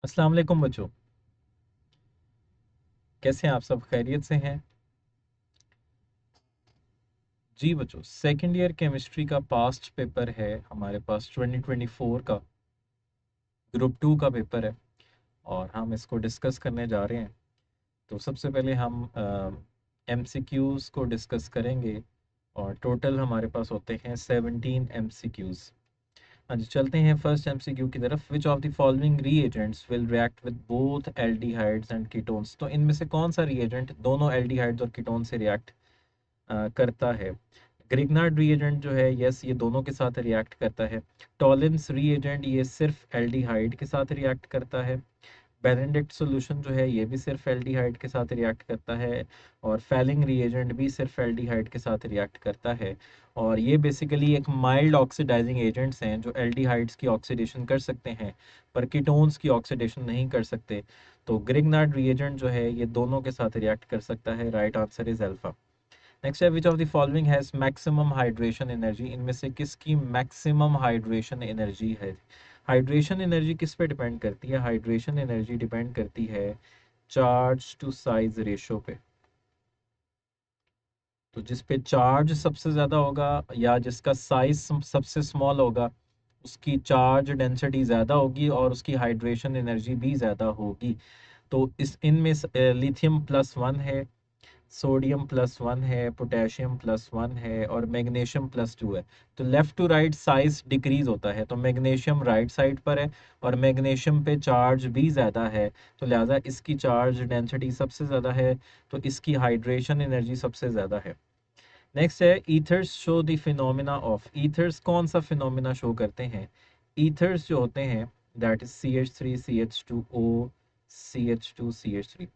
अस्सलाम वालेकुम बच्चों। कैसे हैं आप सब? खैरियत से हैं? जी बच्चों, सेकंड ईयर केमिस्ट्री का पास्ट पेपर है हमारे पास 2024 का, ग्रुप 2 का पेपर है और हम इसको डिस्कस करने जा रहे हैं। तो सबसे पहले हम एमसीक्यूज़ को डिस्कस करेंगे और टोटल हमारे पास होते हैं 17 एमसीक्यूज़। हाँ जी, चलते हैं फर्स्ट एमसीक्यू की तरफ। विच of the following reagents will react with both aldehydes and ketones. तो इनमें से कौन सा रीएजेंट दोनों एल्डिहाइड्स और कीटोन से रिएक्ट करता है? ग्रिग्नार्ड रीएजेंट जो है, यस, ये दोनों के साथ रिएक्ट करता है। टॉलिन्स रीएजेंट ये सिर्फ एल्डिहाइड के साथ रिएक्ट करता है। बेनेडिक्ट सॉल्यूशन जो है ये भी सिर्फ एल्डिहाइड के साथ रिएक्ट करता है। और फैलिंग रीएजेंट भी सिर्फ एल्डिहाइड के साथ रिएक्ट करता है। और ये बेसिकली एक माइल्ड ऑक्सीडाइजिंग एजेंट्स हैं जो एल्डिहाइड्स की ऑक्सीडेशन कर सकते हैं पर कीटोन्स की ऑक्सीडेशन नहीं कर सकते। तो ग्रिग्नार्ड रीएजेंट जो है ये दोनों के साथ रिएक्ट कर सकता है। Right answer is alpha. Next है, which of the following has maximum hydration energy. इनमें से किसकी मैक्सिमम हाइड्रेशन एनर्जी है? हाइड्रेशन एनर्जी किस पे डिपेंड करती है? हाइड्रेशन एनर्जी डिपेंड करती है चार्ज टू साइज रेशो पे। तो जिस पे चार्ज सबसे ज़्यादा होगा या जिसका साइज सबसे स्मॉल होगा उसकी चार्ज डेंसिटी ज़्यादा होगी और उसकी हाइड्रेशन एनर्जी भी ज़्यादा होगी। तो इस इनमें लिथियम +1 है, सोडियम +1 है, पोटेशियम +1 है और मैग्नीशियम +2 है। तो left to right size decrease होता है, तो मैग्नीशियम राइट साइड पर है और मैग्नीशियम पे चार्ज भी ज़्यादा है, तो लिहाजा इसकी चार्ज डेंसिटी सबसे ज़्यादा है, तो इसकी हाइड्रेशन एनर्जी सबसे ज़्यादा है। नेक्स्ट है, ethers show the phenomena of. Ethers कौन सा फिनोमिना शो करते हैं? ईथर्स जो होते हैं that is CH3 CH2O CH2 CH3।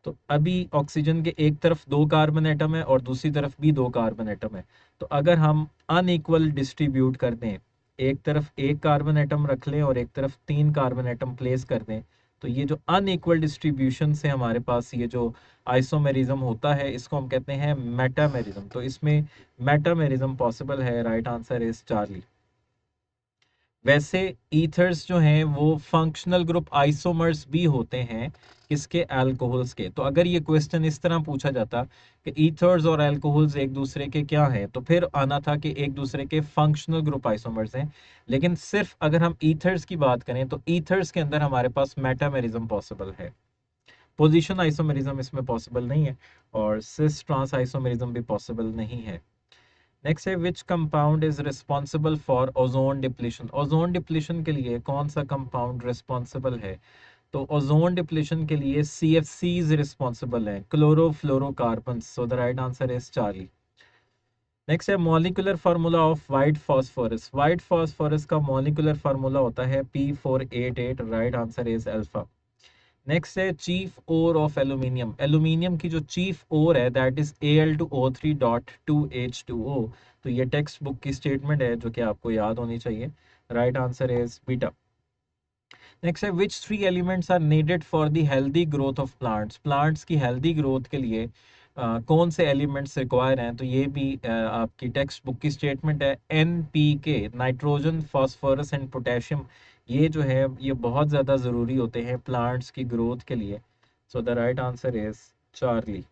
तो अभी ऑक्सीजन के एक तरफ 2 कार्बन एटम है और दूसरी तरफ भी 2 कार्बन एटम है। तो अगर हम अनइक्वल डिस्ट्रीब्यूट कर दें, एक तरफ 1 कार्बन एटम रख लें और एक तरफ 3 कार्बन एटम प्लेस कर दें, तो ये जो अनइक्वल डिस्ट्रीब्यूशन से हमारे पास ये जो आइसोमेरिज्म होता है इसको हम कहते हैं मेटामेरिज्म। तो इसमें मेटामेरिज्म पॉसिबल है। Right answer is Charlie. वैसे ईथर्स जो हैं वो फंक्शनल ग्रुप आइसोमर्स भी होते हैं किसके? अल्कोहल्स के। तो अगर ये क्वेश्चन इस तरह पूछा जाता कि ईथर्स और अल्कोहल्स एक दूसरे के क्या हैं, तो फिर आना था कि एक दूसरे के फंक्शनल ग्रुप आइसोमर्स हैं। लेकिन सिर्फ अगर हम ईथर्स की बात करें तो ईथर्स के अंदर हमारे पास मेटामेरिज्म पॉसिबल है, पोजीशन आइसोमेरिज्म इसमें पॉसिबल नहीं है और सिस ट्रांस आइसोमेरिज्म भी पॉसिबल नहीं है। नेक्स्ट है, which compound is responsible for ozone depletion. Ozone depletion के लिए कौन सा कंपाउंड रिस्पॉन्सिबल है? तो ओजोन डिप्लीशन के लिए CFCs रिस्पॉन्सिबल है, chlorofluorocarbon. So the right answer is Charlie. Next है, molecular formula of white phosphorus. White phosphorus का मॉलिक्यूलर फार्मूला होता है P488। Right answer is alpha. Next है, chief ore of aluminium. Aluminium की जो चीफ ओर है that is Al2O3.2H2O। तो ये टेक्स्ट बुक की स्टेटमेंट है जो कि आपको याद होनी चाहिए। Right answer is beta. Next है, which 3 elements are needed for the healthy growth of plants. Plants की हेल्दी ग्रोथ के लिए कौन से एलिमेंट्स रिक्वायर हैं? तो ये भी आपकी टेक्स्ट बुक की स्टेटमेंट है। NPK, nitrogen, phosphorus and potassium, ये जो है ये बहुत ज़्यादा ज़रूरी होते हैं प्लांट्स की ग्रोथ के लिए। सो the right answer is Charlie.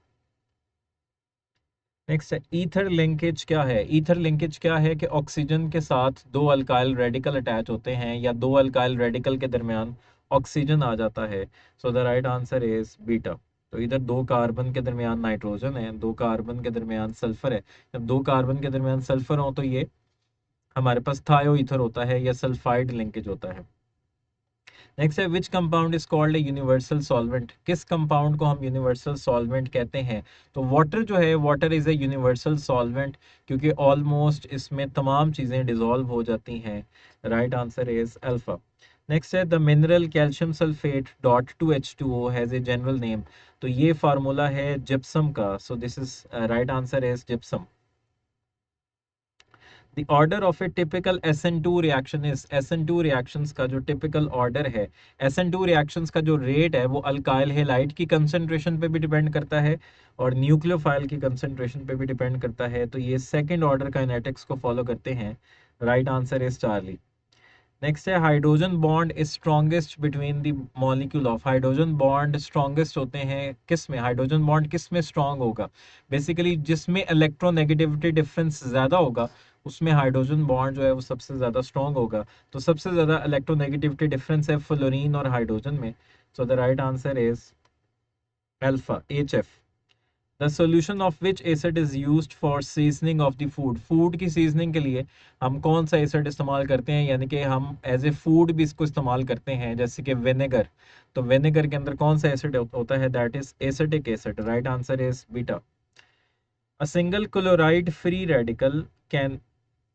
Next है, ईथर लिंकेज क्या है? ईथर लिंकेज क्या है कि ऑक्सीजन के साथ 2 अल्काइल रेडिकल अटैच होते हैं या 2 अल्काइल रेडिकल के दरमियान ऑक्सीजन आ जाता है। सो the right answer is beta. तो इधर 2 कार्बन के दरमियान नाइट्रोजन है, 2 कार्बन के दरमियान सल्फर है। जब 2 कार्बन के दरमियान सल्फर हो तो ये हमारे पास थायो ईथर होता है या सल्फाइड लिंकेज होता है। नेक्स्ट है, which compound is called a universal solvent. किस कंपाउंड को हम यूनिवर्सल सॉल्वेंट कहते हैं? तो वाटर जो है, water is a universal solvent क्योंकि ऑलमोस्ट इसमें तमाम चीज़ें डिजोल्व हो जाती हैं। Right answer is alpha. Next है, the mineral calcium sulphate .2H2O has a general name. तो ये फार्मूला है जिप्सम का। So this is right answer is gypsum. The order of a typical SN2 reaction is, SN2 reactions का जो typical order है, SN2 reactions का जो rate है वो अल्काइल हैलाइड की concentration पे भी डिपेंड करता है और न्यूक्लियोफाइल की concentration पे भी डिपेंड करता है। तो ये सेकंड ऑर्डर काइनेटिक्स को फॉलो करते हैं। Right answer is Charlie. Next है hydrogen bond is strongest between the molecule of. Hydrogen bond strongest होते हैं किस में, हाइड्रोजन बॉन्ड किस में स्ट्रॉन्ग होगा, बेसिकली जिसमें इलेक्ट्रोनेगेटिविटी डिफरेंस ज़्यादा होगा उसमें हाइड्रोजन बॉन्ड जो है वो सबसे ज़्यादा स्ट्रॉन्ग होगा। तो सबसे ज़्यादा इलेक्ट्रोनेगेटिविटी डिफरेंस है फ्लोरीन और हाइड्रोजन में। सो the right answer is alpha, HF। The solution of which acid is used for seasoning of the food. Food की सीजनिंग के लिए हम कौन सा एसिड इस्तेमाल करते हैं, यानी कि हम एज ए फूड भी इसको इस्तेमाल करते हैं, जैसे कि विनेगर। तो विनेगर के अंदर कौन सा एसिड होता है, that is acetic acid. Right answer is beta. A single chloride free radical can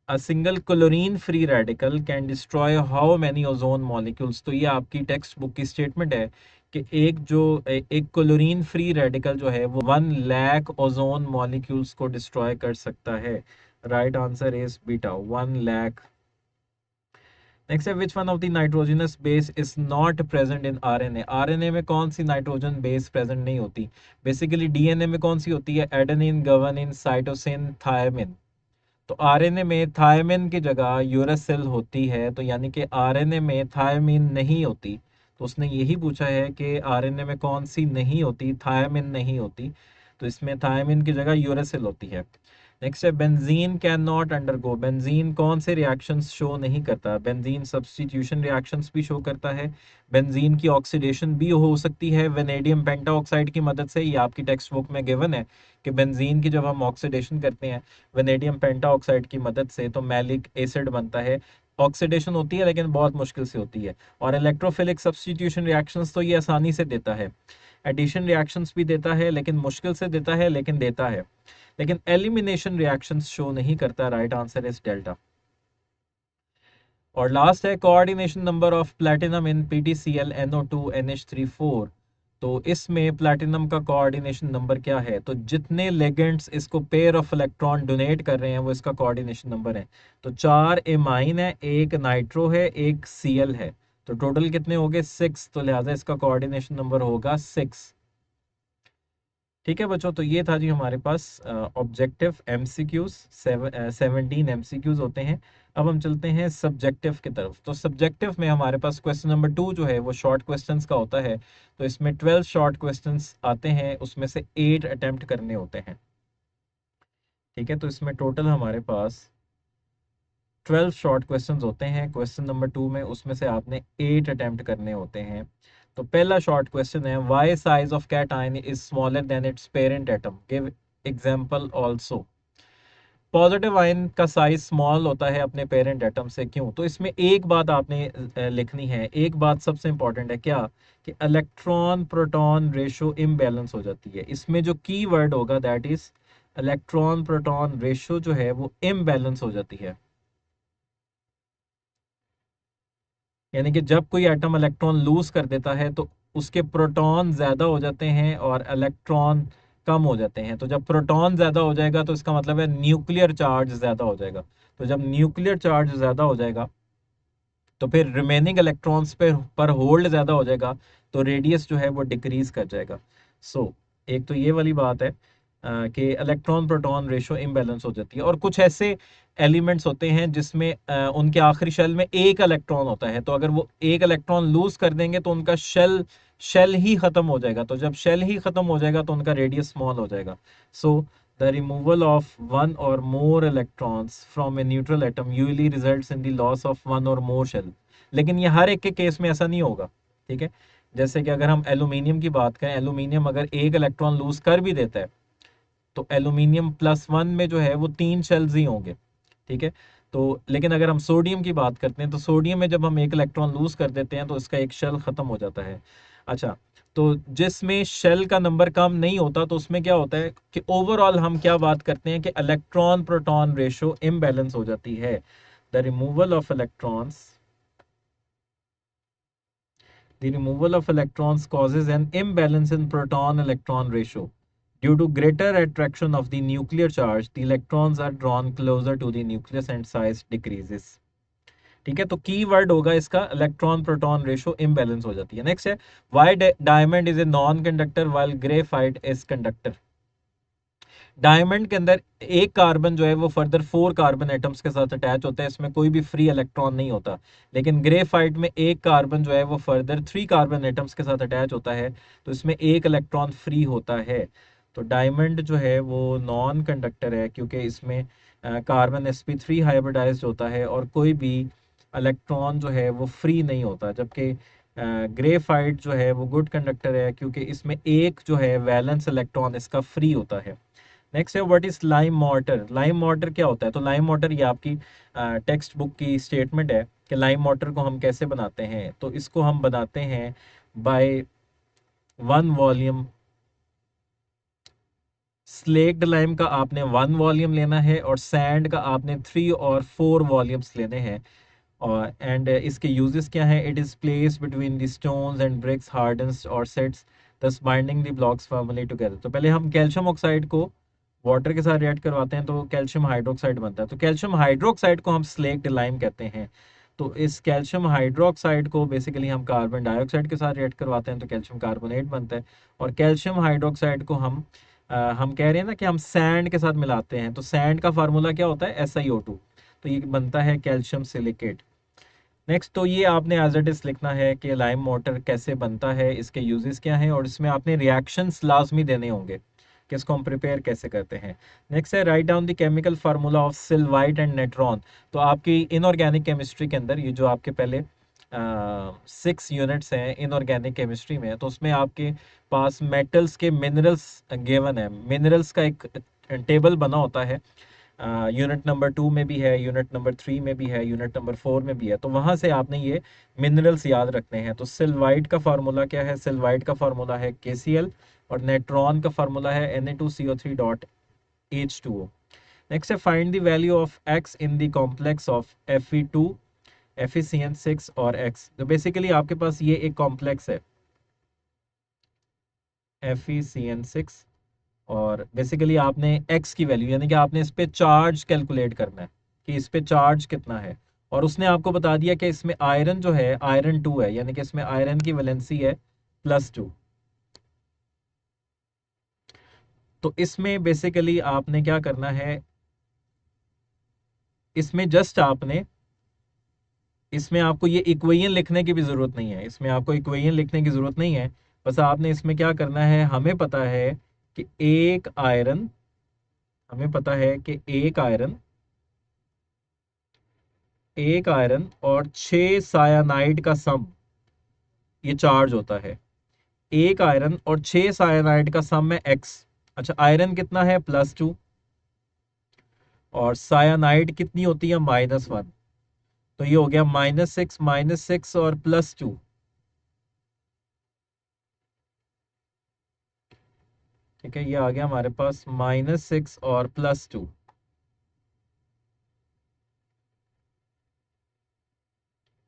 A single chlorine free radical can destroy how many ozone molecules। तो ये आपकी टेक्स्ट बुक की स्टेटमेंट है कि एक क्लोरीन फ्री रेडिकल जो है वो 1 लाख ओजोन मॉलिक्यूल्स को डिस्ट्रॉय कर सकता है। Right answer is beta, 1 lakh. Next है which one of the nitrogenous base is not present in RNA. RNA में कौन सी नाइट्रोजन बेस प्रेजेंट नहीं होती, बेसिकली डीएनए में कौन सी होती है, एडेनिन, गुआनिन, साइटोसिन, थायमिन। तो आरएनए में थायमिन की जगह यूरासिल होती है, तो यानी कि आरएनए में थायमिन नहीं होती। तो उसने यही पूछा है कि आरएनए में कौन सी नहीं होती, थायमिन नहीं होती, तो इसमें थायमिन की जगह यूरासिल होती है। नेक्स्ट है benzene can not undergo. Benzene कौन से रिएक्शंस शो नहीं करता, बेंजीन सब्स्टिट्यूशन रिएक्शंस भी शो करता है, बेंजीन की ऑक्सीडेशन भी हो सकती है वेनेडियम पेंटाऑक्साइड की मदद से। ये आपकी टेक्स्ट बुक में गिवन है कि बेंजीन की जब हम ऑक्सीडेशन करते हैं वेनेडियम पेंटाऑक्साइड की मदद से तो मैलिक एसिड बनता है। ऑक्सीडेशन होती है लेकिन बहुत मुश्किल से होती है। और इलेक्ट्रोफिलिक सब्स्टिट्यूशन रिएक्शंस तो ये आसानी से देता है, एडिशन रिएक्शंस भी देता है लेकिन मुश्किल से देता है, लेकिन देता है। लेकिन एलिमिनेशन रिएक्शंस शो नहीं करता। Right answer is delta. और लास्ट है coordination number of platinum in PtCl NO2 NH3 4। तो इसमें प्लैटिनम का कोऑर्डिनेशन नंबर क्या है, तो जितने लेगेंड्स इसको पेयर ऑफ इलेक्ट्रॉन डोनेट कर रहे हैं वो इसका कोऑर्डिनेशन नंबर है। तो 4 एमाइन है, एक नाइट्रो है, एक Cl है, तो टोटल कितने हो गए 6, तो लिहाजा इसका कोऑर्डिनेशन नंबर होगा 6। ठीक है बच्चों, तो ये था जी हमारे पास ऑब्जेक्टिव एमसीक्यूज। 17 MCQs होते हैं। अब हम चलते हैं सब्जेक्टिव की तरफ। तो सब्जेक्टिव में हमारे पास क्वेश्चन नंबर 2 जो है वो शॉर्ट क्वेश्चंस का होता है। तो इसमें 12 शॉर्ट क्वेश्चंस आते हैं, उसमें से 8 अटेम्प्ट करने होते हैं। ठीक है, तो इसमें टोटल हमारे पास 12 शॉर्ट क्वेश्चंस होते हैं क्वेश्चन नंबर 2 में, उसमें से आपने 8 अटेम्प्ट करने होते हैं। तो पहला शॉर्ट क्वेश्चन है why size of cation is smaller than it's parent atom, give example also. Positive ion का साइज स्मॉल होता है अपने पेरेंट एटम से, क्यों, तो इसमें एक बात आपने लिखनी है। एक बात सबसे इंपॉर्टेंट है क्या, कि इलेक्ट्रॉन प्रोटॉन रेशो इम्बैलेंस हो जाती है। इसमें जो की वर्ड होगा that is electron proton ratio जो है वो इम्बैलेंस हो जाती है। यानी कि जब कोई एटम इलेक्ट्रॉन लूज कर देता है तो उसके प्रोटॉन ज्यादा हो जाते हैं और इलेक्ट्रॉन कम हो जाते हैं। तो जब प्रोटॉन ज्यादा हो जाएगा तो इसका मतलब है न्यूक्लियर चार्ज ज्यादा हो जाएगा। तो जब न्यूक्लियर चार्ज ज्यादा हो जाएगा तो फिर रिमेनिंग इलेक्ट्रॉन्स पर होल्ड ज्यादा हो जाएगा, तो रेडियस जो है वो डिक्रीज कर जाएगा। सो एक तो ये वाली बात है कि इलेक्ट्रॉन प्रोटॉन रेशो इम्बैलेंस हो जाती है। और कुछ ऐसे एलिमेंट्स होते हैं जिसमें उनके आखिरी शेल में एक इलेक्ट्रॉन होता है, तो अगर वो एक इलेक्ट्रॉन लूज कर देंगे तो उनका शेल शेल ही खत्म हो जाएगा। तो जब शेल ही खत्म हो जाएगा तो उनका रेडियस स्मॉल हो जाएगा। So the removal of one or more electrons from a neutral atom usually results in the loss of one or more shell. लेकिन ये हर एक के केस में ऐसा नहीं होगा। ठीक है, जैसे कि अगर हम एल्यूमिनियम की बात करें, एल्यूमिनियम अगर एक इलेक्ट्रॉन लूज कर भी देता है तो एल्यूमिनियम +1 में जो है वो 3 शेल्स ही होंगे। ठीक है, तो लेकिन अगर हम सोडियम की बात करते हैं तो सोडियम में जब हम एक इलेक्ट्रॉन लूज कर देते हैं तो इसका एक शेल खत्म हो जाता है। अच्छा, तो जिसमें शेल का नंबर कम नहीं होता तो उसमें क्या होता है कि ओवरऑल हम क्या बात करते हैं कि इलेक्ट्रॉन प्रोटॉन रेशो इम्बैलेंस हो जाती है। The removal of electrons The removal of electrons causes an imbalance in proton-electron ratio. Due to greater attraction of the nuclear charge, the electrons are drawn closer to the nucleus and size decreases. ठीक है, तो की word होगा इसका electron proton ratio imbalance हो जाती है। Next है why diamond is a non conductor while graphite is conductor. Diamond के अंदर एक कार्बन जो है वो फर्दर 4 कार्बन एटम्स के साथ अटैच होता है, इसमें कोई भी फ्री इलेक्ट्रॉन नहीं होता। लेकिन ग्रेफाइट में एक कार्बन जो है वो फर्दर 3 कार्बन एटम्स के साथ अटैच होता है, तो इसमें एक इलेक्ट्रॉन फ्री होता है। तो डायमंड जो है वो नॉन कंडक्टर है, क्योंकि इसमें कार्बन sp3 हाइब्रिडाइज्ड होता है और कोई भी इलेक्ट्रॉन जो है वो फ्री नहीं होता। जबकि ग्रेफाइट जो है वो गुड कंडक्टर है, क्योंकि इसमें एक जो है वैलेंस इलेक्ट्रॉन इसका फ्री होता है। नेक्स्ट है what is lime water. Lime water क्या होता है? तो लाइम वाटर ये आपकी टेक्स्ट बुक की स्टेटमेंट है कि लाइम वाटर को हम कैसे बनाते हैं। तो इसको हम बनाते हैं बाय 1 वॉल्यूम स्लेक्ड लाइम का आपने 1 वॉल्यूम लेना है, और सैंड का आपने 3 और 4 वॉल्यूम्स लेने हैं। और एंड इसके यूजेस क्या है? It is place between the stones and bricks, hardens और sets, thus binding the blocks firmly together. तो पहले हम कैल्शियम ऑक्साइड को वाटर के साथ रिएक्ट करवाते हैं तो कैल्शियम हाइड्रोक्साइड बनता है। तो कैल्शियम हाइड्रोक्साइड को हम स्लेक्ड लाइम कहते हैं। तो इस कैल्शियम हाइड्रोक्साइड को बेसिकली हम कार्बन डाइऑक्साइड के साथ रिएक्ट करवाते हैं तो कैल्शियम कार्बोनेट बनता है। और कैल्शियम हाइड्रोक्साइड को हम कह रहे हैं ना कि हम सैंड के साथ मिलाते हैं, तो सैंड का फार्मूला क्या होता है? SiO2। तो ये बनता है कैल्शियम सिलिकेट। नेक्स्ट, तो ये आपने एज इट इज लिखना है कि लाइम वाटर कैसे बनता है, इसके यूजेस क्या हैं, और इसमें आपने रिएक्शंस लाजमी देने होंगे कि इसको हम प्रिपेयर कैसे करते हैं। नेक्स्ट है write down the chemical formula of sylvite and natron. तो आपकी इनऑर्गेनिक केमिस्ट्री के अंदर ये जो आपके पहले 6 यूनिट्स हैं इनऑर्गेनिक केमिस्ट्री में, तो उसमें आपके पास मेटल्स के मिनरल्स गिवन है। मिनरल्स का एक टेबल बना होता है, यूनिट नंबर 2 में भी है, यूनिट नंबर 3 में भी है, यूनिट नंबर 4 में भी है। तो वहां से आपने ये मिनरल्स याद रखने हैं। तो सिल्वाइट का फार्मूला क्या है? सिल्वाइट का फार्मूला है KCl, और नेट्रॉन का फार्मूला है Na2CO3.H2O। नेक्स्ट है find the value of X in the complex of Fe2, FeCN6 और X। तो बेसिकली आपके पास ये एक कॉम्प्लेक्स है FeCN6, और बेसिकली आपने x की वैल्यू यानी कि आपने इस पे चार्ज कैलकुलेट करना है कि इस पे चार्ज कितना है। और उसने आपको बता दिया कि इसमें आयरन जो है आयरन 2 है, यानी कि इसमें आयरन की वैलेंसी है +2। तो इसमें बेसिकली आपने क्या करना है? इसमें जस्ट आपने इसमें आपको ये इक्वेशन लिखने की भी जरूरत नहीं है, इसमें आपको इक्वेशन लिखने की जरूरत नहीं है। बस आपने इसमें क्या करना है, हमें पता है कि एक आयरन हमें पता है कि एक आयरन और 6 सायानाइड का सम ये चार्ज होता है। एक आयरन और 6 सायानाइड का सम है x। अच्छा, आयरन कितना है? +2, और सायानाइड कितनी होती है? -1। तो ये हो गया -6 और +2। ठीक है, ये आ गया हमारे पास -6 और +2।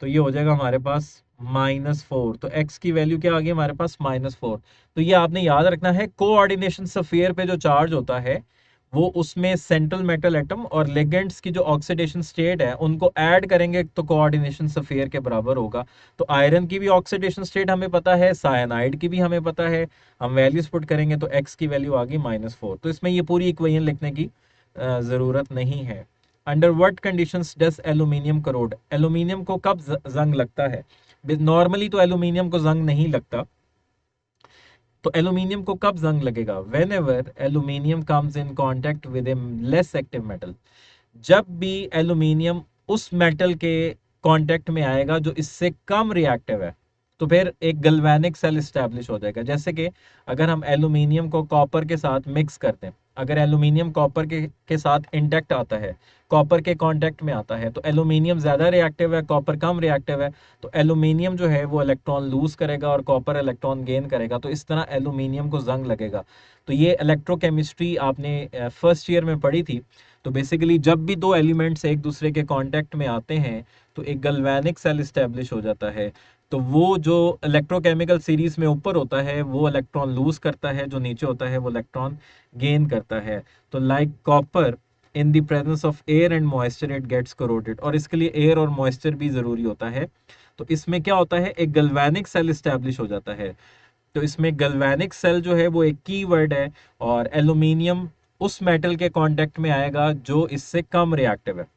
तो ये हो जाएगा हमारे पास -4। तो x की वैल्यू क्या आ गई हमारे पास? -4। तो ये आपने याद रखना है, कोऑर्डिनेशन स्फीयर पे जो चार्ज होता है वो उसमें सेंट्रल मेटल एटम और लेगेंड्स की जो ऑक्सीडेशन स्टेट है उनको ऐड करेंगे तो कोऑर्डिनेशन स्फीयर के बराबर होगा। तो आयरन की भी ऑक्सीडेशन स्टेट हमें पता है, साइनाइड की भी हमें पता है। हम वैल्यूज पुट करेंगे तो x की वैल्यू आ गई -4। तो इसमें ये पूरी इक्वेशन लिखने की जरूरत नहीं है। Under what conditions does aluminium crore. Aluminium को कब जंग लगता है? नॉर्मली तो एल्यूमिनियम को जंग नहीं लगता। तो एल्यूमिनियम को कब जंग लगेगा? When ever aluminium comes in contact with A less active metal. जब भी एल्यूमिनियम उस मेटल के कांटेक्ट में आएगा जो इससे कम रिएक्टिव है, तो फिर एक गल्वेनिक सेल स्टैब्लिश हो जाएगा। जैसे कि अगर हम एल्यूमिनियम को कॉपर के साथ मिक्स करते हैं, अगर एल्यूमिनियम कॉपर के साथ इंटैक्ट आता है, कॉपर के कांटेक्ट में आता है, तो एल्यूमिनियम ज़्यादा रिएक्टिव है, कॉपर कम रिएक्टिव है, तो एल्यूमिनियम जो है वो इलेक्ट्रॉन लूज करेगा और कॉपर इलेक्ट्रॉन गेन करेगा। तो इस तरह एल्यूमिनियम को जंग लगेगा। तो ये इलेक्ट्रोकेमिस्ट्री आपने फर्स्ट ईयर में पढ़ी थी। तो बेसिकली जब भी दो एलिमेंट्स एक दूसरे के कांटेक्ट में आते हैं तो एक गल्वेनिक सेल स्टैब्लिश हो जाता है। तो वो जो इलेक्ट्रोकेमिकल सीरीज में ऊपर होता है वो इलेक्ट्रॉन लूज करता है, जो नीचे होता है वो इलेक्ट्रॉन गेन करता है। तो like copper in the presence of air and moisture it gets corroded, और इसके लिए एयर और मॉइस्चर भी जरूरी होता है। तो इसमें क्या होता है, एक गल्वेनिक सेल स्टैब्लिश हो जाता है। तो इसमें गल्वेनिक सेल जो है वो एक की वर्ड है, और एल्यूमिनियम उस मेटल के कांटेक्ट में आएगा जो इससे कम रिएक्टिव है।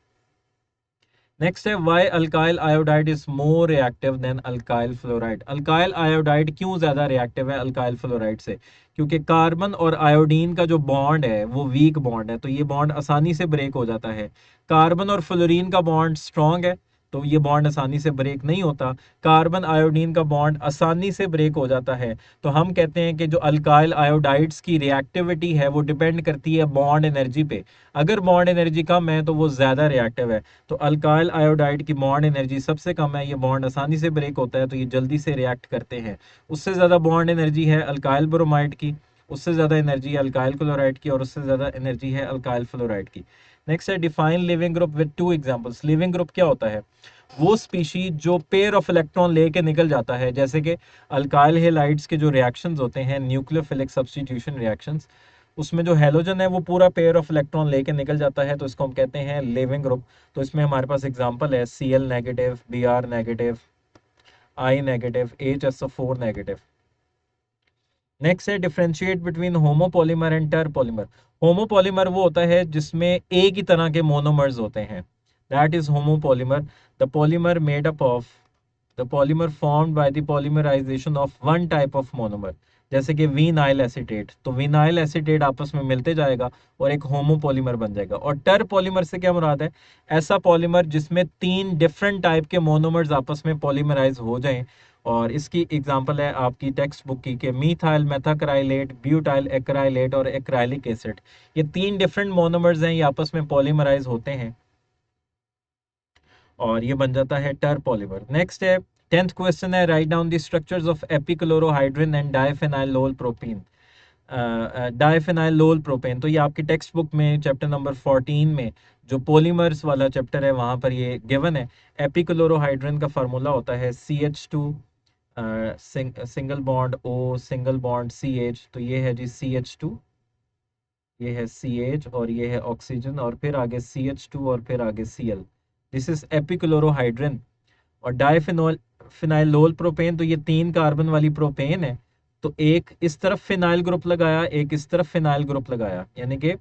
नेक्स्ट है why alkyl iodide is more reactive than alkyl fluoride. Alkyl iodide क्यों ज्यादा रिएक्टिव है अल्काइल फ्लोराइड से? क्योंकि कार्बन और आयोडीन का जो बॉन्ड है वो वीक बॉन्ड है, तो ये बॉन्ड आसानी से ब्रेक हो जाता है। कार्बन और फ्लोरीन का बॉन्ड स्ट्रांग है, तो ये बॉन्ड आसानी से ब्रेक नहीं होता। कार्बन आयोडीन का बॉन्ड आसानी से ब्रेक हो जाता है। तो हम कहते हैं कि जो अल्काइल आयोडाइड्स की रिएक्टिविटी है वो डिपेंड करती है बॉन्ड एनर्जी पे। अगर बॉन्ड एनर्जी कम है तो वो ज्यादा रिएक्टिव है। तो अल्काइल आयोडाइड की बॉन्ड एनर्जी सबसे कम है, ये बॉन्ड आसानी से ब्रेक होता है, तो ये जल्दी से रिएक्ट करते हैं। उससे ज़्यादा बॉन्ड एनर्जी है अल्काइल ब्रोमाइड की, उससे ज़्यादा एनर्जी है अल्काइल क्लोराइड की, और उससे ज़्यादा एनर्जी है अल्काइल फ्लोराइड की। नेक्स्ट है define leaving group with two examples. Leaving group क्या होता है? वो स्पीशीज जो पेयर ऑफ इलेक्ट्रॉन लेके निकल जाता है, जैसे कि अल्काइल हेलाइड्स के जो रिएक्शंस होते हैं न्यूक्लियोफिलिक सब्स्टिट्यूशन रिएक्शंस, उसमें जो हेलोजन है वो पूरा पेयर ऑफ इलेक्ट्रॉन लेके निकल जाता है, तो इसको हम कहते हैं लिविंग ग्रुप। तो इसमें हमारे पास एग्जांपल है Cl negative, Br negative, I negative, HSO4 negative. Next है differentiate between homopolymer and terpolymer. Homopolymer वो होता है जिसमें एक ही तरह के मोनोमर्स होते हैं, that is homopolymer. The polymer made up of the polymer formed by the polymerisation of one type of monomer, जैसे कि विनाइल एसीटेट। तो विनाइल एसीटेट आपस में मिलते जाएगा और एक होमोपॉलीमर बन जाएगा। और टर पॉलीमर से क्या मुराद है? ऐसा पॉलीमर जिसमें तीन डिफरेंट टाइप के मोनोमर्स आपस में पॉलीमराइज हो जाएं। और इसकी एग्जांपल है आपकी टेक्स्ट बुक की कि मीथाइल मेथाक्राइलेट, ब्यूटाइल एक्राइलेट और एक्राइलिक एसिड। ये तीन डिफरेंट मोनोमर्स हैं, ये आपस में पॉलीमराइज होते हैं और ये बन जाता है टर पॉलीमर। नेक्स्ट है 10th क्वेश्चन है write down the structures of epichlorohydrin and diphenylol propene. Diphenylol propane, तो ये आपकी टेक्स्ट बुक में चैप्टर नंबर 14 में जो पॉलीमर्स वाला चैप्टर है वहां पर ये गिवन है। एपिक्लोरोहाइड्रिन का फार्मूला होता है CH2 single bond O single bond CH। तो ये है जी CH2, ये है CH और ये है ऑक्सीजन, और फिर आगे CH2 और फिर आगे Cl। This is एपिक्लोरोहाइड्रिन। और डाइफिनॉल फिनाइलोल प्रोपेन, तो ये तीन कार्बन वाली प्रोपेन है। तो एक इस तरफ फिनाइल ग्रुप लगाया, एक इस तरफ फिनाइल ग्रुप लगाया, यानी कि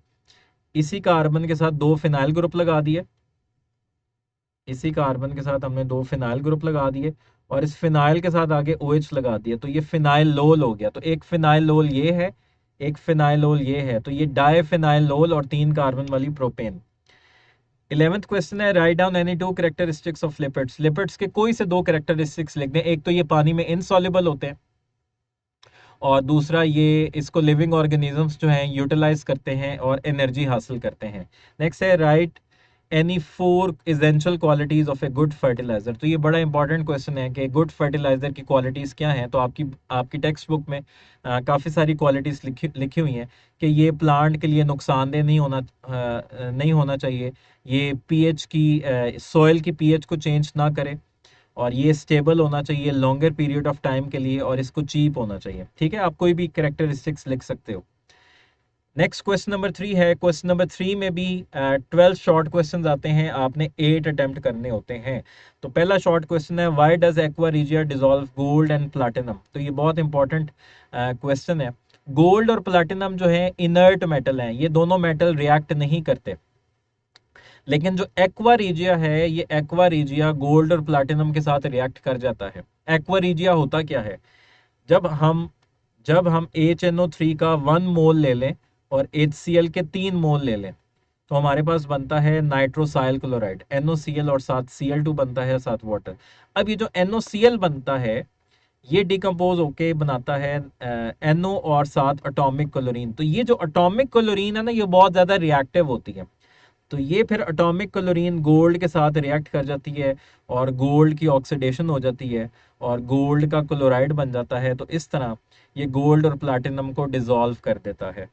इसी कार्बन के साथ दो फिनाइल ग्रुप लगा दिए, इसी कार्बन के साथ हमने दो फिनाइल ग्रुप लगा दिए, और इस फिनाइल के साथ आगे OH लगा दिया, तो ये फिनाइलोल हो गया। तो एक फिनाइलोल ये है, एक फिनाइलोल ये है, तो ये डाइफिनाइलोल और तीन कार्बन वाली प्रोपेन। 11th क्वेश्चन है write down any two characteristics of lipids. Lipids के कोई से दो कैरेक्टरिस्टिक्स लिख दें। एक तो ये पानी में इनसॉल्युबल होते हैं, और दूसरा ये इसको लिविंग ऑर्गेनिजम्स जो हैं यूटिलाइज करते हैं और एनर्जी हासिल करते हैं। नेक्स्ट है write any 4 essential qualities of a good fertiliser. तो ये बड़ा इंपॉर्टेंट क्वेश्चन है कि गुड फर्टिलाइजर की क्वालिटीज क्या हैं। तो आपकी आपकी टेक्स्ट बुक में काफ़ी सारी क्वालिटीज लिखी हुई हैं कि ये प्लांट के लिए नुकसानदेह नहीं होना चाहिए, ये पीएच की सॉइल की पीएच को चेंज ना करे, और ये स्टेबल होना चाहिए लॉन्गर पीरियड ऑफ टाइम के लिए, और इसको चीप होना चाहिए। ठीक है, आप कोई भी कैरेक्टरिस्टिक्स लिख सकते हो। नेक्स्ट क्वेश्चन नंबर 3 है। क्वेश्चन नंबर 3 में भी 12 शॉर्ट क्वेश्चन आते हैं, आपने 8 अटेम्प्ट करने होते हैं। तो पहला शॉर्ट क्वेश्चन है why does aqua regia dissolve gold and platinum. तो ये बहुत इंपॉर्टेंट क्वेश्चन है। गोल्ड और प्लैटिनम जो है इनर्ट मेटल हैं, ये दोनों मेटल रिएक्ट नहीं करते, लेकिन जो एक्वा रीजिया है ये एक्वा रीजिया गोल्ड और प्लैटिनम के साथ रिएक्ट कर जाता है। एक्वा रीजिया होता क्या है? जब हम HNO3 का 1 मोल ले लें और HCl के 3 मोल ले लें, तो हमारे पास बनता है नाइट्रोसाइल क्लोराइड NOCl, और साथ Cl2 बनता है, साथ वाटर। अब ये जो NOCl बनता है ये डिकम्पोज होके बनाता है NO और साथ एटॉमिक क्लोरीन। तो ये जो एटॉमिक क्लोरीन है ना, ये बहुत ज्यादा रिएक्टिव होती है। तो ये फिर एटॉमिक क्लोरीन गोल्ड के साथ रिएक्ट कर जाती है और गोल्ड की ऑक्सीडेशन हो जाती है और गोल्ड का क्लोराइड बन जाता है। तो इस तरह ये गोल्ड और प्लैटिनम को डिसॉल्व कर देता है।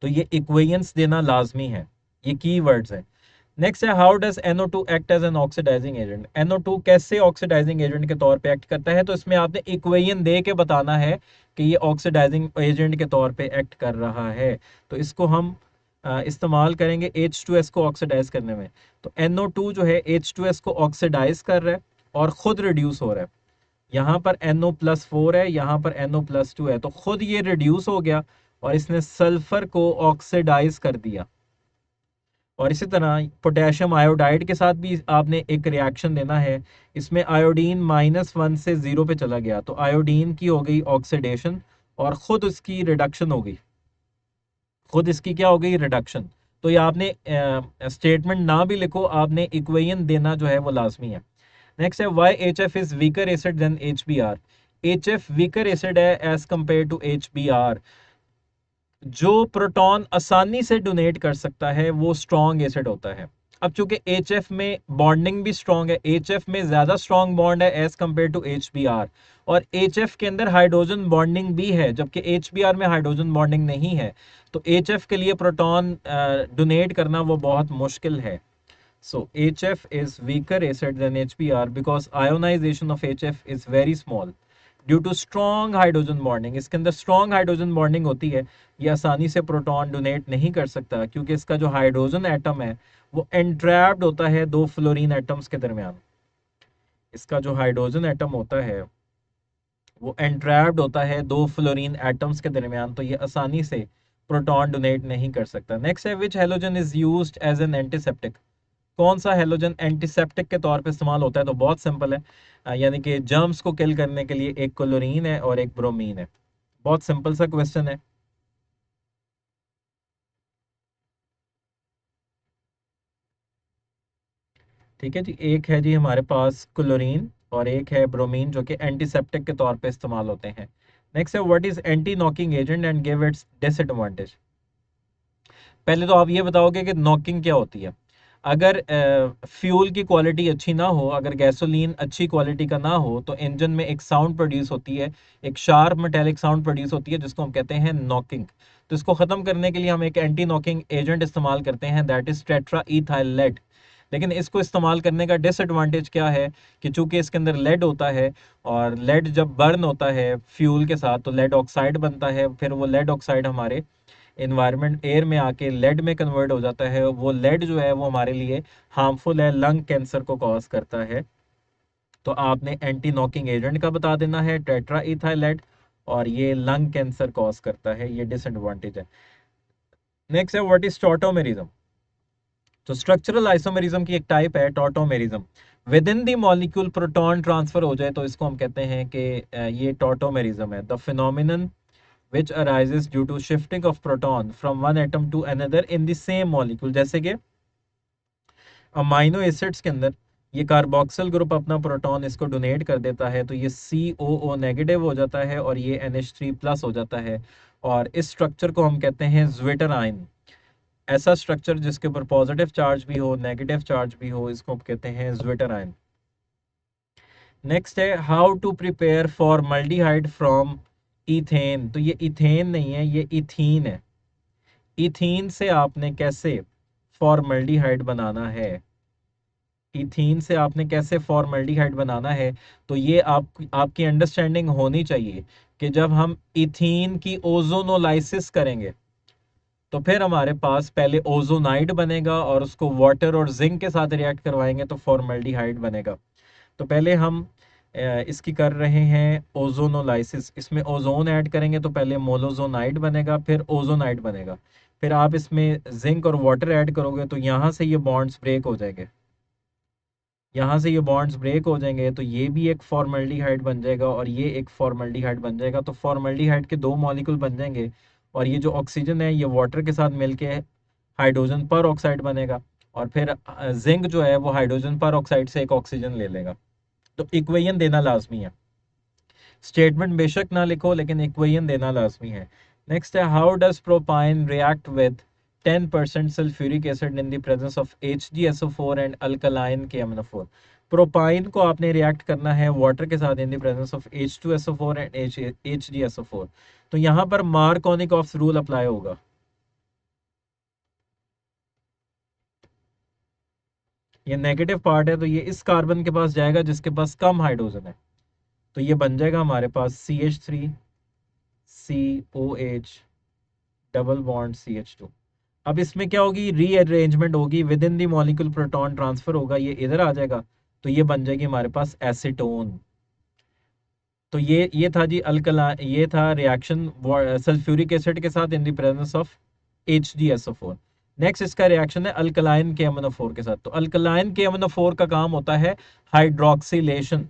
तो ये इक्वेशंस देना लाजमी है, ये की वर्ड्स हैं। नेक्स्ट है how does NO2 act as an oxidising agent. NO2 कैसे ऑक्सीडाइजिंग एजेंट के तौर पे एक्ट करता है? तो इसमें आपने इक्वेशन दे के बताना है कि ये ऑक्सीडाइजिंग एजेंट के तौर पे एक्ट कर रहा है। तो इसको हम इस्तेमाल करेंगे H2S को ऑक्सीडाइज करने में। तो NO2 जो है H2S को ऑक्सीडाइज कर रहा है और खुद रिड्यूस हो रहा है। यहाँ पर NO+4 है, यहाँ पर NO+2 है, तो खुद ये रिड्यूस हो गया और इसने सल्फर को ऑक्सीडाइज कर दिया। और इसी तरह पोटेशियम आयोडाइड के साथ भी आपने एक रिएक्शन देना है। इसमें आयोडीन -1 से 0 पे चला गया, तो आयोडीन की हो गई ऑक्सीडेशन और खुद उसकी रिडक्शन हो गई, खुद इसकी क्या हो गई, रिडक्शन। तो ये आपने स्टेटमेंट ना भी लिखो, आपने इक्वेशन देना जो है वो लाजमी है। नेक्स्ट है why H F is weaker acid than H B R. H F weaker acid है as compare to H B R. जो प्रोटॉन आसानी से डोनेट कर सकता है वो स्ट्रॉन्ग एसिड होता है। अब चूंकि एच एफ में बॉन्डिंग भी स्ट्रॉन्ग है, एच एफ में ज्यादा स्ट्रॉन्ग बॉन्ड है as compare to H B R, और एच एफ के अंदर हाइड्रोजन बॉन्डिंग भी है जबकि एच बी आर में हाइड्रोजन बॉन्डिंग नहीं है। तो एच एफ के लिए प्रोटॉन डोनेट करना वो बहुत मुश्किल है। So HF is weaker acid than HBr because ionization of HF is very small due to strong hydrogen bonding। इसके अंदर strong hydrogen bonding होती है, ये आसानी से प्रोटॉन डोनेट नहीं कर सकता क्योंकि इसका जो हाइड्रोजन एटम है वो एंट्रैप्ड होता है दो फ्लोरीन एटम्स के दरमियान। इसका जो हाइड्रोजन एटम होता है वो एंट्रैप्ड होता है दो फ्लोरीन एटम्स के दरमियान, तो ये आसानी से प्रोटॉन डोनेट नहीं कर सकता। नेक्स्ट है which halogen is used as an antiseptic. कौन सा हेलोजन एंटीसेप्टिक के तौर पे इस्तेमाल होता है, तो बहुत सिंपल है, यानी कि जर्म्स को किल करने के लिए एक क्लोरीन है और एक ब्रोमीन है। बहुत सिंपल सा क्वेश्चन है। ठीक है जी, एक है जी हमारे पास क्लोरीन और एक है ब्रोमीन जो कि एंटीसेप्टिक के तौर पे इस्तेमाल होते हैं। नेक्स्ट है what is anti knocking agent and give its disadvantage. पहले तो आप ये बताओगे कि नॉकिंग क्या होती है। अगर फ्यूल की क्वालिटी अच्छी ना हो, अगर गैसोलीन अच्छी क्वालिटी का ना हो, तो इंजन में एक साउंड प्रोड्यूस होती है, एक शार्प मेटेलिक साउंड प्रोड्यूस होती है जिसको हम कहते हैं नॉकिंग। तो इसको ख़त्म करने के लिए हम एक एंटी नॉकिंग एजेंट इस्तेमाल करते हैं, that is tetra ethyl lead. लेकिन इसको इस्तेमाल करने का डिसएडवांटेज क्या है कि चूंकि इसके अंदर लेड होता है, और लेड जब बर्न होता है फ्यूल के साथ तो लेड ऑक्साइड बनता है, फिर वो लेड ऑक्साइड हमारे इन्वायरमेंट एयर में आके लेड में कन्वर्ट हो जाता है। वो लेड जो है वो हमारे लिए हार्मफुल है, लंग कैंसर को कॉज करता है। तो आपने एंटी नॉकिंग एजेंट का बता देना है टेट्रा इथाइलेट, और ये लंग कैंसर कॉज करता है, ये डिसएडवांटेज है। नेक्स्ट है व्हाट इज टॉटोमेरिज्म। तो स्ट्रक्चरल आइसोमेरिज्म की एक टाइप है tautomerism. With in the molecule proton transfer हो जाए तो इसको हम कहते हैं कि ये टॉटोमेरिज्म है। The phenomenon which arises due to shifting of proton from one atom to another in the same molecule। जैसे कि अमाइनो एसिड्स के अंदर ये कार्बोक्सिल ग्रुप अपना प्रोटॉन इसको डोनेट कर देता है, तो ये COO नेगेटिव हो जाता है और ये NH3 प्लस हो जाता है, और इस स्ट्रक्चर को हम कहते हैं ज्विटर आयन। ऐसा स्ट्रक्चर जिसके ऊपर पॉजिटिव चार्ज भी हो नेगेटिव चार्ज भी हो, इसको हम कहते हैं ज्विटर आयन। नेक्स्ट है how to prepare formaldehyde from ethane. तो ये इथेन नहीं है, ये इथीन है। इथीन से आपने कैसे फॉर्मल्डिहाइड बनाना है, इथीन से आपने कैसे फॉर्मल्डिहाइड बनाना है, तो ये आपकी अंडरस्टैंडिंग होनी चाहिए कि जब हम इथीन की ओजोनोलाइसिस करेंगे तो फिर हमारे पास पहले ओजोनाइड बनेगा और उसको वाटर और जिंक के साथ रिएक्ट करवाएंगे तो फॉर्मल्डिहाइड बनेगा। तो पहले हम इसकी कर रहे हैं ओजोनोलाइसिस, इसमें ओजोन ऐड करेंगे तो पहले मोलोजोनाइड बनेगा फिर ओजोनाइड बनेगा। फिर आप इसमें जिंक और वाटर ऐड करोगे तो यहाँ से ये बॉन्ड्स ब्रेक हो जाएंगे, यहाँ से ये बॉन्ड्स ब्रेक हो जाएंगे तो ये भी एक फॉर्मल्डिहाइड बन जाएगा और ये एक फॉर्मल्डिहाइड बन जाएगा। तो फॉर्मल्डिहाइड के दो मॉलिक्यूल बन जाएंगे, और ये जो ऑक्सीजन है ये वाटर के साथ मिलके हाइड्रोजन पर ऑक्साइड बनेगा, और फिर जिंक जो है वो हाइड्रोजन पर ऑक्साइड से एक ऑक्सीजन ले लेगा। तो इक्वेशन देना लाजमी है, स्टेटमेंट बेशक ना लिखो लेकिन इक्वेशन देना लाजमी है। नेक्स्ट है how does propyne react with 10% sulphuric acid in the presence of HgSO4 and alkaline KMnO4। Propyne को आपने रिएक्ट करना है वाटर के साथ इन the presence of H2SO4 and HgSO4। तो यहाँ पर मार्कोनिकॉफ्स रूल अप्लाई होगा। ये नेगेटिव पार्ट है तो ये इस कार्बन के पास जाएगा जिसके पास कम हाइड्रोजन है, तो ये बन जाएगा हमारे पास CH3COH डबल बॉन्ड CH2। अब इसमें क्या होगी, रीअरेंजमेंट होगी, with in the molecule proton transfer होगा, ये इधर आ जाएगा तो ये बन जाएगी हमारे पास एसीटोन। तो ये था जी अल्कला, ये था रिएक्शन सल्फ्यूरिक एसिड के साथ इन the presence of HgSO4। Next इसका रिएक्शन है अल्कलाइन KMnO4 के साथ। तो अल्कलाइन KMnO4 का काम होता है हाइड्रोक्सिलेशन।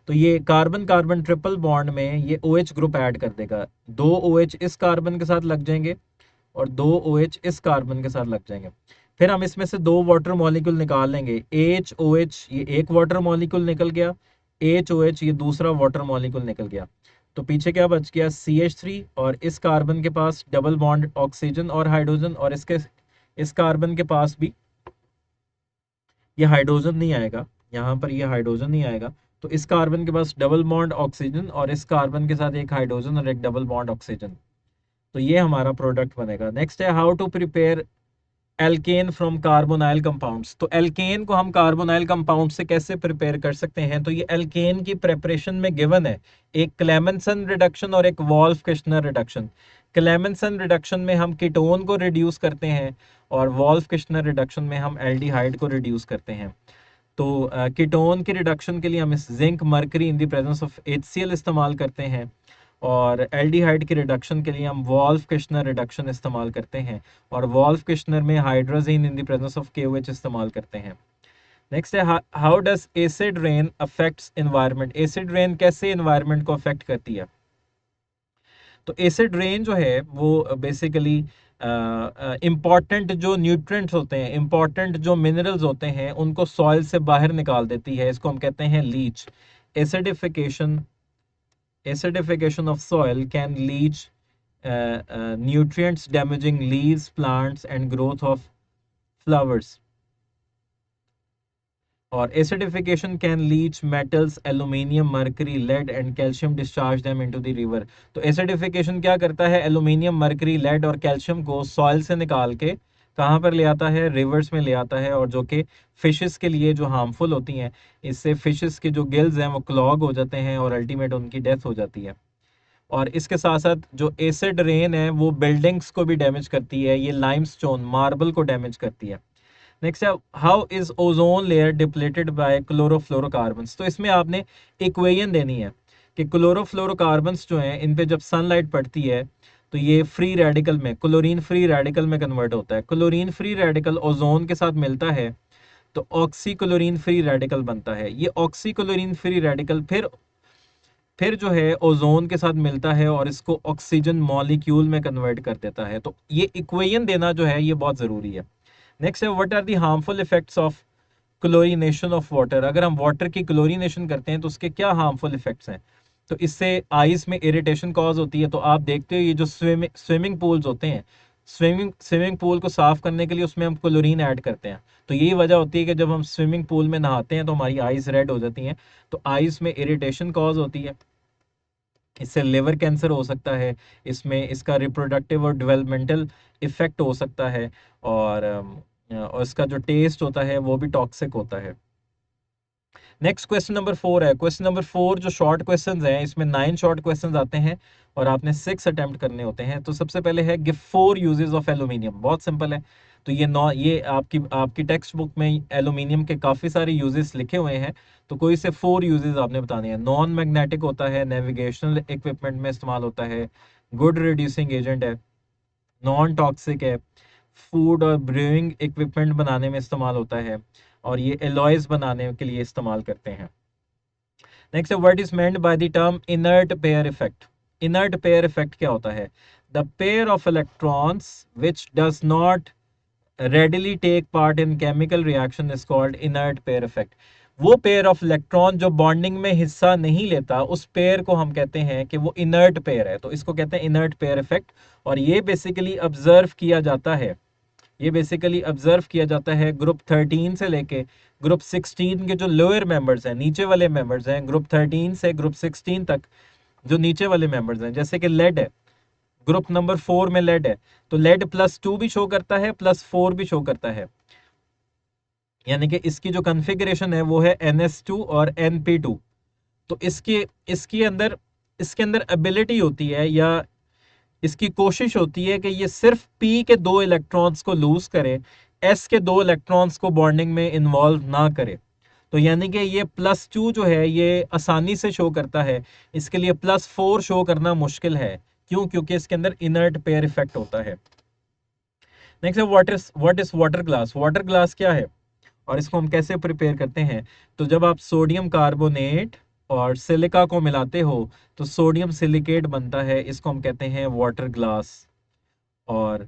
तो ये कार्बन कार्बन ट्रिपल बॉन्ड में ये OH ग्रुप ऐड कर देगा, 2 OH इस कार्बन के साथ लग जाएंगे और 2 OH इस कार्बन के साथ लग जाएंगे। फिर हम इसमें से 2 वाटर मॉलिक्यूल निकाल लेंगे, HOH ये एक वाटर मॉलिक्यूल निकल गया, HOH ये दूसरा वाटर मॉलिक्यूल निकल गया। तो पीछे क्या बच गया, CH3, और इस कार्बन के पास डबल बॉन्ड ऑक्सीजन और हाइड्रोजन, और इस कार्बन के पास भी ये हाइड्रोजन नहीं आएगा, यहाँ पर ये हाइड्रोजन नहीं आएगा। तो इस कार्बन के पास डबल बॉन्ड ऑक्सीजन और इस कार्बन के साथ एक हाइड्रोजन और एक डबल बॉन्ड ऑक्सीजन। तो ये हमारा प्रोडक्ट बनेगा। नेक्स्ट है how to prepare alkane from carbonyl compounds. तो एल्केन को हम कार्बोनाइल कंपाउंड से कैसे प्रिपेयर कर सकते हैं, तो ये एल्केन की प्रिपरेशन में गिवन है, एक क्लेमेंसन रिडक्शन और एक वॉल्फ-किश्नर रिडक्शन। क्लेमेंसन रिडक्शन में हम कीटोन को रिड्यूस करते हैं और वॉल्फ-किश्नर रिडक्शन में हम एल्डिहाइड को रिड्यूस करते हैं। तो कीटोन की रिडक्शन के लिए हम इस zinc mercury in the presence of HCl इस्तेमाल करते हैं, और एल्डिहाइड की रिडक्शन के लिए हम वॉल्फ-किश्नर रिडक्शन इस्तेमाल करते हैं, और वॉल्फ-किश्नर में hydrazine in the presence of KOH इस्तेमाल करते हैं। नेक्स्ट है how does acid rain affects environment. Acid rain कैसे एनवायरनमेंट को अफेक्ट करती है। तो एसिड रेन जो है वो बेसिकली इम्पॉर्टेंट जो न्यूट्रिएंट्स होते हैं, इम्पॉर्टेंट जो मिनरल्स होते हैं, उनको सॉइल से बाहर निकाल देती है। इसको हम कहते हैं leach. Acidification of soil can leach nutrients damaging leaves, plants and growth of flowers. और acidification can leach metals, aluminium, mercury, lead and calcium, discharge them into the river. तो एसिडिफिकेशन क्या करता है, एल्यूमिनियम, मर्करी, लेड और calcium को soil से निकाल के कहाँ पर ले आता है, रिवर्स में ले आता है, और जो कि फिशेस के लिए जो हार्मफुल होती हैं। इससे फिशेस के जो गिल्स हैं वो क्लॉग हो जाते हैं और अल्टीमेट उनकी डेथ हो जाती है। और इसके साथ साथ जो एसिड रेन है वो बिल्डिंग्स को भी डैमेज करती है, ये लाइमस्टोन, मार्बल को डैमेज करती है। नेक्स्ट है how is ozone layer depleted by chlorofluorocarbons. तो इसमें आपने इक्वेशन देनी है कि क्लोरोफ्लोरोकार्बन्स जो हैं इन पे जब सनलाइट पड़ती है तो ये फ्री रेडिकल में, क्लोरीन फ्री रेडिकल में कन्वर्ट होता है। क्लोरीन फ्री रेडिकल ओजोन के साथ मिलता है तो ऑक्सी क्लोरीन फ्री रेडिकल बनता है। ये ऑक्सी क्लोरीन फ्री रेडिकल फिर जो है ओजोन के साथ मिलता है और इसको ऑक्सीजन मॉलिक्यूल में कन्वर्ट कर देता है। तो ये इक्वेशन देना जो है ये बहुत ज़रूरी है। नेक्स्ट है what are the harmful effects of chlorination of water. अगर हम वाटर की क्लोरीनेशन करते हैं तो उसके क्या हार्मफुल इफेक्ट्स हैं। तो इससे आइस में इरिटेशन कॉज होती है। तो आप देखते हो ये जो स्विमिंग पूल्स होते हैं, स्विमिंग पूल को साफ करने के लिए उसमें हम क्लोरीन ऐड करते हैं। तो यही वजह होती है कि जब हम स्विमिंग पूल में नहाते हैं तो हमारी आइस रेड हो जाती हैं। तो आइस में इरिटेशन कॉज होती है, इससे लिवर कैंसर हो सकता है, इसमें इसका रिप्रोडक्टिव और डेवलपमेंटल इफेक्ट हो सकता है, और इसका जो टेस्ट होता है वो भी टॉक्सिक होता है। नेक्स्ट क्वेश्चन नंबर 4 है। क्वेश्चन नंबर 4 जो शॉर्ट क्वेश्चंस हैं, इसमें 9 शॉर्ट क्वेश्चंस आते हैं और आपने 6 अटेम्प्ट करने होते हैं। तो सबसे पहले है गिव 4 यूजेस ऑफ एल्यूमिनियम। बहुत सिंपल है। तो ये आपकी टेक्स्ट बुक में एल्यूमिनियम के काफ़ी सारे यूजेस लिखे हुए हैं। तो कोई से 4 यूजेस आपने बताने हैं। नॉन मैग्नेटिक होता है, नेविगेशनल इक्विपमेंट में इस्तेमाल होता है, गुड रिड्यूसिंग एजेंट है, नॉन टॉक्सिक है, फूड और ब्रूइंग इक्विपमेंट बनाने में इस्तेमाल होता है, और ये एलॉयज बनाने के लिए इस्तेमाल करते हैं। नेक्स्ट है what is meant by the term inert pair effect. Inert pair effect क्या होता है, the pair of electrons which does not readily take part in chemical reaction is called inert pair effect। वो pair of electron जो bonding में हिस्सा नहीं लेता, उस पेयर को हम कहते हैं कि वो इनर्ट पेयर है। तो इसको कहते हैं इनर्ट पेयर इफेक्ट। और ये बेसिकली ऑब्जर्व किया जाता है, ग्रुप 13 से लेके ग्रुप 16 के जो लोअर मेंबर्स हैं, नीचे वाले मेंबर्स हैं, ग्रुप 13 से ग्रुप 16 तक जो नीचे वाले मेंबर्स हैं, जैसे कि लेड है, ग्रुप नंबर 4 में लेड है, तो लेड +2 भी शो करता है, +4 भी शो करता है। यानी कि इसकी जो कॉन्फ़िगरेशन है वो है NS2 और NP2। तो इसके अंदर एबिलिटी होती है, या इसकी कोशिश होती है कि ये सिर्फ P के 2 इलेक्ट्रॉन्स को लूज करे, S के 2 इलेक्ट्रॉन्स को बॉन्डिंग में इन्वॉल्व ना करे। तो यानी कि ये +2 जो है ये आसानी से शो करता है, इसके लिए +4 शो करना मुश्किल है। क्यों? क्योंकि इसके अंदर इनर्ट पेयर इफेक्ट होता है। नेक्स्ट है what is water glass. Water glass क्या है और इसको हम कैसे प्रिपेयर करते हैं? तो जब आप सोडियम कार्बोनेट और सिलिका को मिलाते हो तो सोडियम सिलिकेट बनता है, इसको हम कहते हैं वाटर ग्लास। और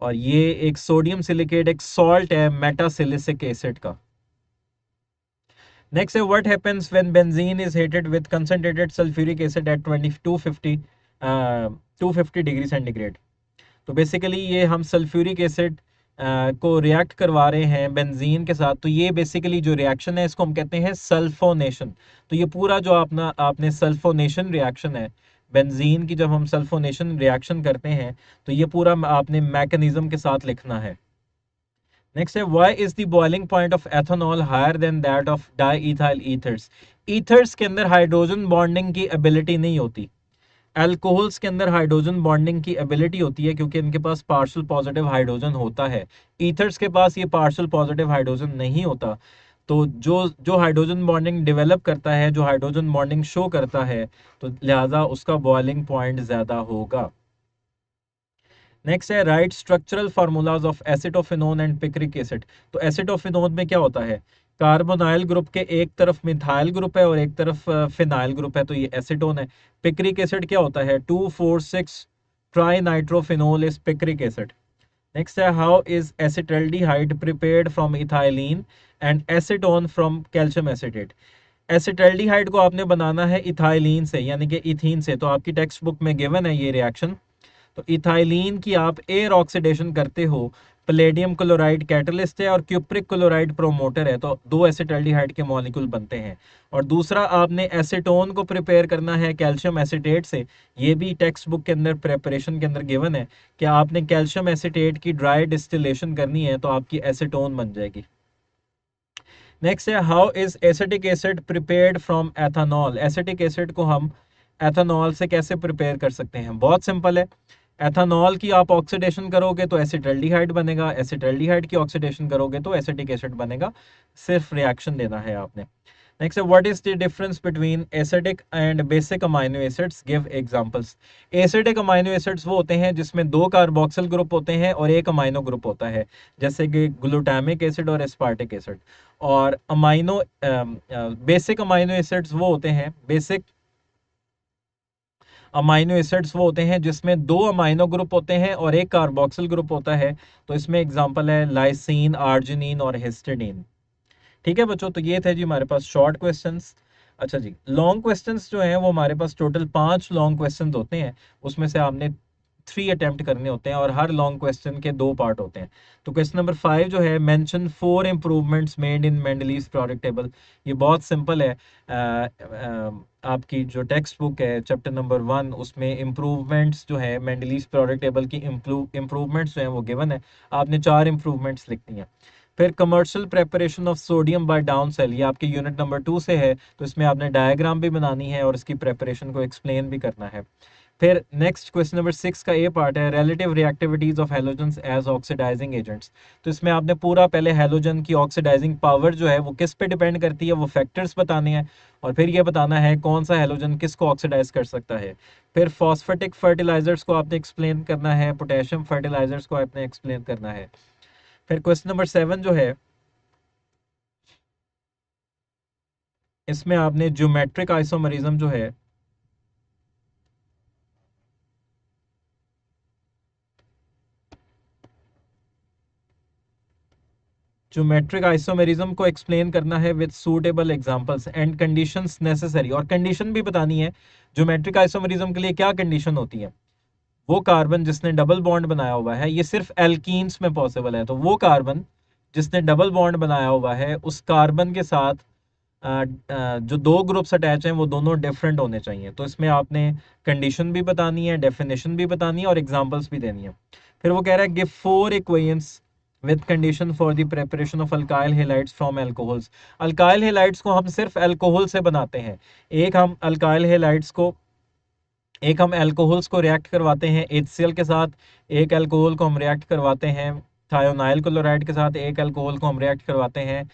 ये एक सोडियम सिलिकेट एक सॉल्ट है मेटासिलिसिक एसिड का। नेक्स्ट है what happens when benzene is heated with concentrated sulphuric acid at 250 degree centigrade. तो बेसिकली ये हम सल्फ्यूरिक एसिड को रिएक्ट करवा रहे हैं बेंजीन के साथ, तो ये बेसिकली जो रिएक्शन है इसको हम कहते हैं सल्फोनेशन। तो ये पूरा जो आपने सल्फोनेशन रिएक्शन है बेंजीन की, जब हम सल्फोनेशन रिएक्शन करते हैं तो ये पूरा आपने मैकेनिज्म के साथ लिखना है। नेक्स्ट है why is the boiling point of ethanol higher than that of diethyl ethers. Ethers के अंदर हाइड्रोजन बॉन्डिंग की एबिलिटी नहीं होती, अल्कोहल्स के अंदर हाइड्रोजन बॉन्डिंग की एबिलिटी होती है क्योंकि इनके पास पार्शियल पॉजिटिव हाइड्रोजन होता है। ईथर्स के पास ये पार्शियल पॉजिटिव हाइड्रोजन नहीं होता। तो जो जो हाइड्रोजन बॉन्डिंग डेवलप करता है, जो हाइड्रोजन बॉन्डिंग शो करता है, तो लिहाजा उसका बॉइलिंग पॉइंट ज्यादा होगा। नेक्स्ट है right structural formulas of acetophenone and picric acid. तो एसिटोफिनोन में क्या होता है? कार्बोनाइल ग्रुप के एक तरफ मिथाइल ग्रुप है और एक तरफ फिनाइल ग्रुप है, तो ये एसीटोन है। पिक्रिक एसिड क्या होता है? 2,4,6 tri nitrophenol is picric acid. Next है how is acetaldehyde prepared from ethylene and acetone from calcium acetate. Acetaldehyde को आपने बनाना है इथाइलिन से यानी कि इथीन से, तो आपकी टेक्स्ट बुक में गिवन है ये रिएक्शन। तो इथाइलिन की आप एयर ऑक्सीडेशन करते हो, पैलेडियम क्लोराइड कैटलिस्ट है और क्यूप्रिक क्लोराइड प्रोमोटर है, तो दो एसिटल्डिहाइड के मॉलिक्यूल बनते हैं। और दूसरा आपने एसीटोन को प्रिपेयर करना है कैल्शियम एसिटेट से, ये भी टेक्स्ट बुक के अंदर प्रेपरेशन के अंदर गिवन है कि आपने कैल्शियम एसिटेट की ड्राई डिस्टिलेशन करनी है तो आपकी एसीटोन बन जाएगी। नेक्स्ट है how is acetic acid prepared from ethanol. Acetic acid को हम एथेनॉल से कैसे प्रिपेयर कर सकते हैं? बहुत सिंपल है। एथेनॉल की आप ऑक्सीडेशन करोगे तो एसिटल्डिहाइड बनेगा, एसिटल्डिहाइड की ऑक्सीडेशन करोगे तो एसिटिक एसिड बनेगा। सिर्फ रिएक्शन देना है आपने। नेक्स्ट है what is the difference between acidic and basic amino acids, give examples. Acidic amino acids वो होते हैं जिसमें 2 कार्बोक्सिल ग्रुप होते हैं और 1 अमाइनो ग्रुप होता है, जैसे कि ग्लूटामिक एसिड और एस्पार्टिक एसिड। और बेसिक अमाइनो एसिड्स वो होते हैं, बेसिक अमाइनो एसिड्स वो होते हैं जिसमें 2 अमाइनो ग्रुप होते हैं और 1 कार्बोक्सिल ग्रुप होता है। तो इसमें एग्जांपल है लाइसिन, आर्जिनिन और हिस्टिडीन। ठीक है बच्चों, तो ये थे जी हमारे पास शॉर्ट क्वेश्चंस। अच्छा जी, लॉन्ग क्वेश्चंस जो हैं वो हमारे पास टोटल 5 लॉन्ग क्वेश्चंस होते हैं, उसमें से आपने 3 अटेम्प्ट करने होते हैं और हर लॉन्ग क्वेश्चन के 2 पार्ट होते हैं। तो क्वेश्चन नंबर 5 जो है, mention 4 improvements made in Mendeleev's product table. ये बहुत सिंपल है। आपकी जो टेक्स्ट बुक है चैप्टर नंबर 1, उसमें इम्प्रूवमेंट्स जो है मेंडलीज प्रोडक्ट टेबल की इम्प्रूवमेंट्स जो है वो गिवन है, आपने 4 इम्प्रूवमेंट्स लिखनी है। फिर commercial preparation of sodium by down cell, ये आपके यूनिट नंबर 2 से है, तो इसमें आपने डायग्राम भी बनानी है और इसकी प्रेपरेशन को एक्सप्लेन भी करना है। फिर नेक्स्ट क्वेश्चन नंबर 6 का ये पार्ट है relative reactivities of halogens as oxidising agents. तो इसमें आपने पूरा पहले हैलोजन की ऑक्सीडाइजिंग पावर जो है वो किस पे डिपेंड करती है, वो फैक्टर्स बताने हैं और फिर ये बताना है कौन सा हैलोजन किसको ऑक्सीडाइज कर सकता है। फिर फॉस्फेटिक फर्टिलाइजर्स को आपने एक्सप्लेन करना है, पोटेशियम फर्टिलाइजर्स को आपने एक्सप्लेन करना है। फिर क्वेश्चन नंबर 7 जो है, इसमें आपने ज्योमेट्रिक आइसोमरिज्म जो है ज्योमेट्रिक आइसोमेरिज्म को एक्सप्लेन करना है with suitable examples and conditions necessary, और कंडीशन भी बतानी है ज्योमेट्रिक आइसोमेरिज्म के लिए क्या कंडीशन होती है। वो कार्बन जिसने डबल बॉन्ड बनाया हुआ है, ये सिर्फ एल्कीन्स में पॉसिबल है, तो वो कार्बन जिसने डबल बॉन्ड बनाया हुआ है उस कार्बन के साथ जो 2 ग्रुप्स अटैच हैं वो दोनों डिफरेंट होने चाहिए। तो इसमें आपने कंडीशन भी बतानी है, डेफिनेशन भी बतानी है और एग्जांपल्स भी देनी है। फिर वो कह रहा है give 4 equations with condition for the preparation of alkyl halides from alcohols. Alkyl halides को हम सिर्फ अल्कोहल से बनाते हैं। एक हम अल्काइल हैलाइड्स को एक हम अल्कोहल्स को रिएक्ट करवाते हैं HCl के साथ, एक अल्कोहल को हम रिएक्ट करवाते हैं थायोनाइल क्लोराइड के साथ, एक अल्कोहल को हम रिएक्ट करवाते हैं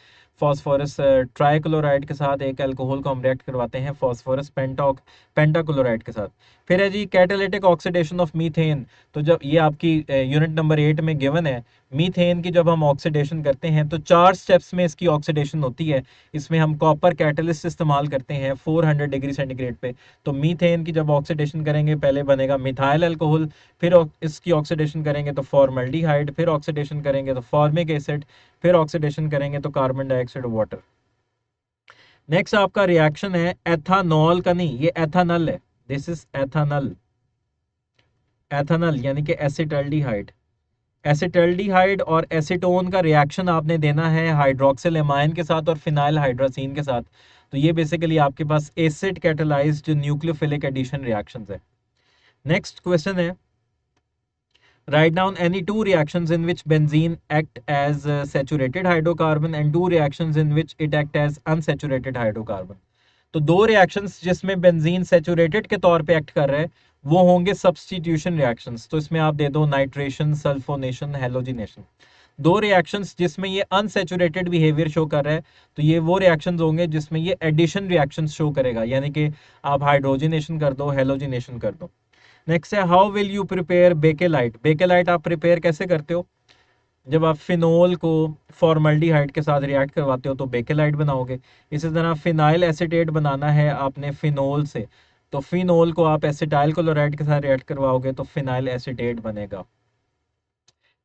फॉस्फोरस ट्राइक्लोराइड के साथ एक अल्कोहल को हम रिएक्ट करवाते हैं फॉस्फोरस पेंटाक्लोराइड के साथ। फिर है जी कैटालिटिक ऑक्सीडेशन ऑफ मीथेन। तो जब ये आपकी यूनिट नंबर 8 में गिवन है, मीथेन की जब हम ऑक्सीडेशन करते हैं तो 4 स्टेप्स में इसकी ऑक्सीडेशन होती है। इसमें हम कॉपर कैटलिस्ट इस्तेमाल करते हैं 400 डिग्री सेंटीग्रेड पे। तो मीथेन की जब ऑक्सीडेशन करेंगे पहले बनेगा मिथाइल अल्कोहल, फिर इसकी ऑक्सीडेशन करेंगे तो फॉर्मल्डिहाइड, फिर ऑक्सीडेशन करेंगे तो फॉर्मिक एसिड, फिर ऑक्सीडेशन करेंगे तो कार्बन डाइऑक्साइड वाटर। नेक्स्ट आपका रिएक्शन है एथानॉल का, नहीं ये एथानल है, दिस इज एथानल। एथानल यानी कि एसिटल्डिहाइड। एसिटल्डिहाइड और एसीटोन का रिएक्शन आपने देना है हाइड्रोक्सिल एमाइन के साथ और फिनाइल हाइड्रोसिन के साथ। तो ये बेसिकली आपके पास acid catalysed nucleophilic addition reactions है। नेक्स्ट क्वेश्चन है write down any two reactions in which benzene act as saturated hydrocarbon and two reactions in which it act as unsaturated hydrocarbon। तो दो रिएक्शंस जिसमें benzene saturated के तौर पे act कर रहे हैं वो होंगे सब्स्टिट्यूशन रिएक्शंस। तो इसमें आप दे दो नाइट्रेशन, सल्फोनेशन, हेलोजिनेशन। दो रिएक्शंस जिसमें ये अनसैचुरेटेड बिहेवियर शो कर रहा है तो ये वो रिएक्शंस होंगे जिसमें ये एडिशन रिएक्शंस शो करेगा, यानी कि आप हाइड्रोजिनेशन कर दो, हेलोजिनेशन कर दो। नेक्स्ट है how will you prepare bakelite. Bakelite आप प्रिपेयर कैसे करते हो? जब आप फिनोल को फॉर्मल्डिहाइड के साथ रिएक्ट करवाते हो तो बेकेलाइट बनाओगे। इसी तरह फिनाइल एसीटेट बनाना है आपने फिनोल से, तो फिनोल को आप एसिटाइल क्लोराइड के साथ रिएक्ट करवाओगे तो फिनाइल एसीटेट बनेगा।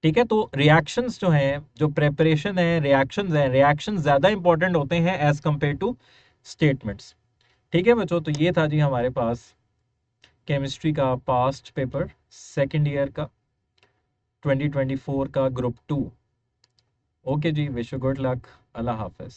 ठीक है, तो रिएक्शंस जो हैं, जो प्रेपरेशन है, रिएक्शंस हैं, रिएक्शन ज़्यादा इंपॉर्टेंट होते हैं एज कंपेयर टू स्टेटमेंट्स। ठीक है बच्चों, तो ये था जी हमारे पास केमिस्ट्री का पास्ट पेपर सेकेंड ईयर का 2024 का ग्रुप 2। ओके जी, विश यू गुड लक, अल्लाह हाफिज़।